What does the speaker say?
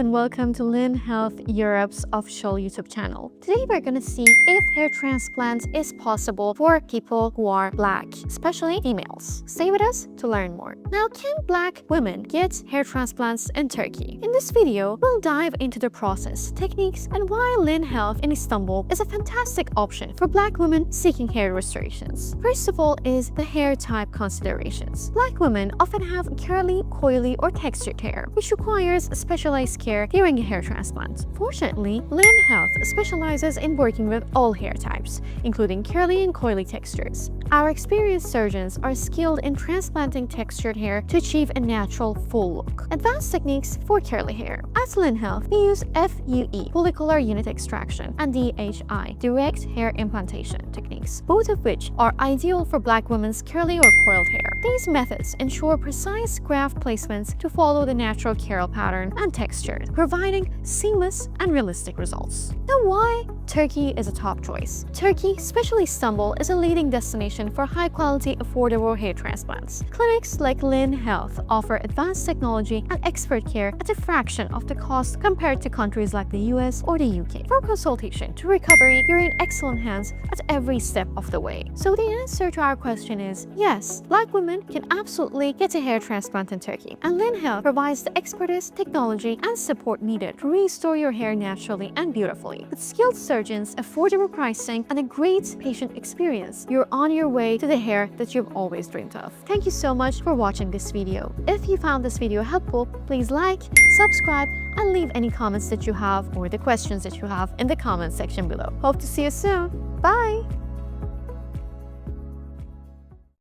and welcome to Lynn Health Europe's official YouTube channel. Today we're gonna see if hair transplant is possible for people who are Black, especially females. Stay with us to learn more. Now, can Black women get hair transplants in Turkey? In this video, we'll dive into the process, techniques, and why Lynn Health in Istanbul is a fantastic option for Black women seeking hair restorations. First of all is the hair type considerations. Black women often have curly, coily, or textured hair, which requires specialized care during a hair transplant. Fortunately, Lynn Health specializes in working with all hair types, including curly and coily textures. Our experienced surgeons are skilled in transplanting textured hair to achieve a natural, full look. Advanced techniques for curly hair. At Lynn Health, we use FUE, follicular unit extraction, and DHI, direct hair implantation techniques, both of which are ideal for Black women's curly or coiled hair. These methods ensure precise graft placements to follow the natural curl pattern and texture, providing seamless and realistic results. Now, why Turkey is a top choice? Turkey, especially Istanbul, is a leading destination for high-quality, affordable hair transplants. Clinics like Lynn Health offer advanced technology and expert care at a fraction of the cost compared to countries like the US or the UK. From consultation to recovery, you're in excellent hands at every step of the way. So the answer to our question is yes, Black women can absolutely get a hair transplant in Turkey, and Lynn Health provides the expertise, technology, and support needed to restore your hair naturally and beautifully. With skilled surgeons, affordable pricing, and a great patient experience, you're on your way to the hair that you've always dreamed of. Thank you so much for watching this video. If you found this video helpful, please like, subscribe, and leave any comments that you have or the questions that you have in the comment section below. Hope to see you soon. Bye!